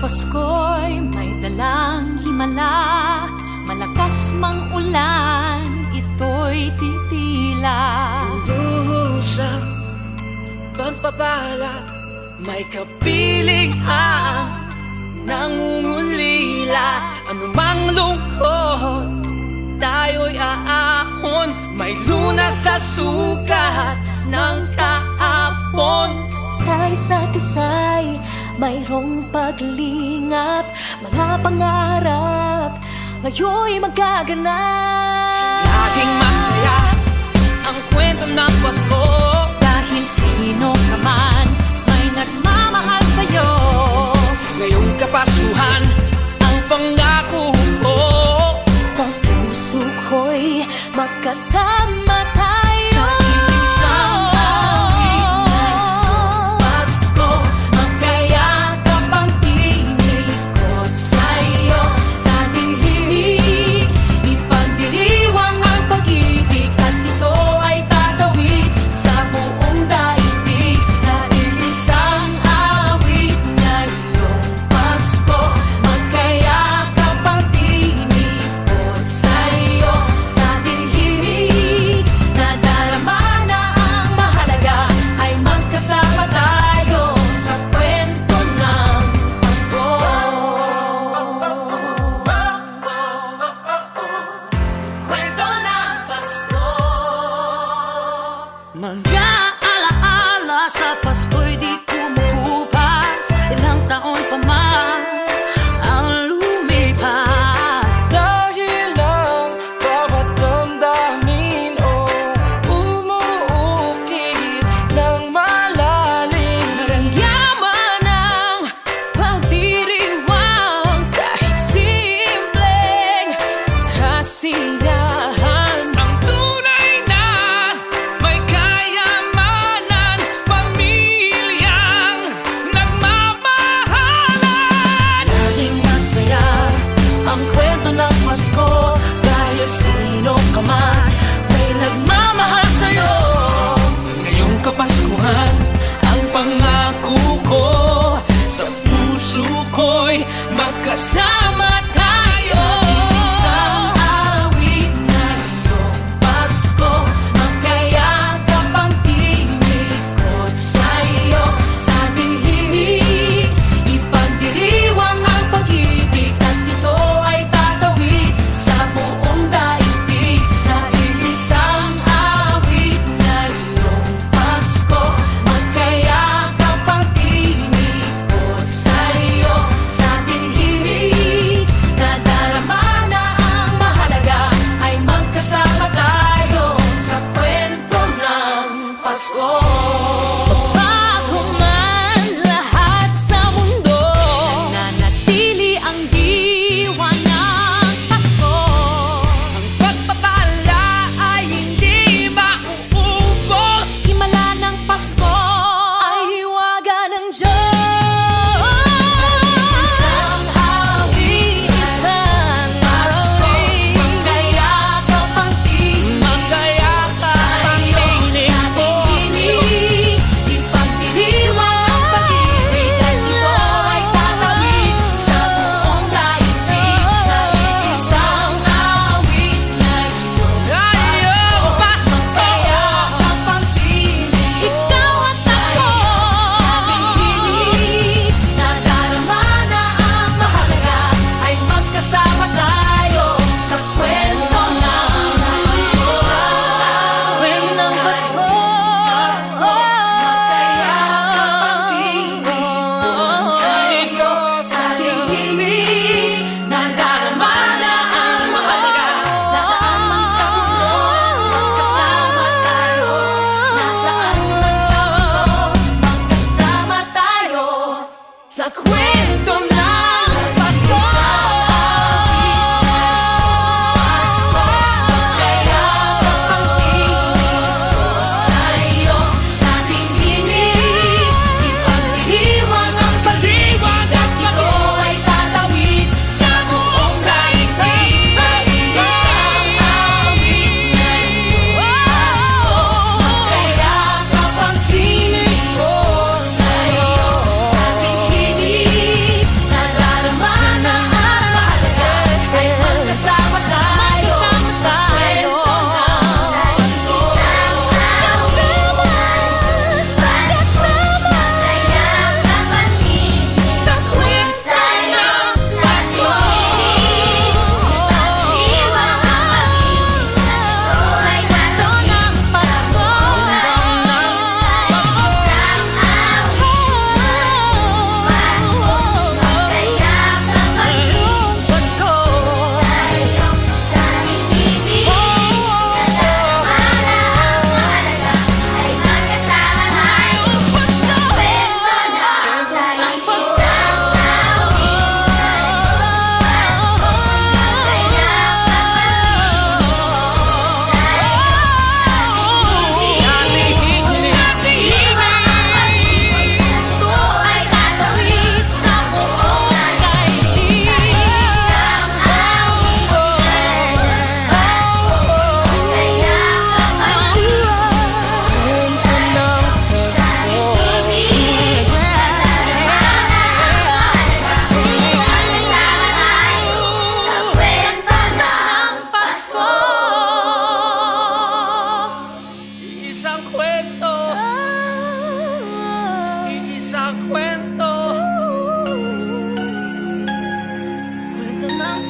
Pasko'y may dalang himala, malakas mang ulan, ito'y titila. Duhusang pagpapala, may kapiling ang nangungulila. Anumang lungkot, tayo'y aahon, may lunas sa sukat ng kahapon. Sa isa't isa'y mayroong paglingap, mga pangarap ngayon'y magaganap. Laging masaya ang kwento ng Pasko, Dahil sino ka man may nagmamahal sa'yo. ngayong Kapaskuhan ang pangako ko. Sa puso ko'y magkasama tayo. Sa isang awit ngayong Pasko, magkayakap ang tinikot sa'yo. Sa ating himig, ipagdiriwang ang pag-ibig, at ito ay tatawid sa buong daigdig. Sa isang awit ngayong Pasko, magkayakap ang tinikot sa'yo. Sa ating himig, nadarama na ang mahalaga, ay magkasama tayo sa kwento ng Pasko. Kwento ng Pasko. Mga alaala sa Pasko'y di kumukupas, ilang taon pa man ang lumipas. Dahil ang bawat damdamin umuukit ng malalim. Marangyaman ang pagdiriwang, kahit simpleng kasiyahan. Ang tunay na may kayamanan, pamilyang nagmamahalan. Laging masaya ang kwento ng Pasko, dahil sino ka man may nagmamahal sa'yo. Ngayong Kapaskuhan ang pangako ko, sa puso ko'y magkasama tayo. Isang awit ngayong Pasko, magkayakap ang tinikot sa'yo. Sa ating himig, ipagdiriwang ang pag-ibig, at ito ay tatawid sa buong daigdig. Sa isang awit ngayong Pasko, magkayakap ang tinikot sa'yo. Sa ating himig, nadarama na ang mahalaga, ay magkasama tayo sa kwento ng Pasko. Magbago man lahat sa mundo, nananatili ang diwa ng Pasko. Ang pagpapala ay hindi mauubos. Himala ng Pasko ay hiwaga ng Diyos. Isang awit, isang Pasko, magkayakap ang tinig Magkayakap ang sa'yo. tinig Sa ating ko. himig,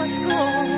Pasko.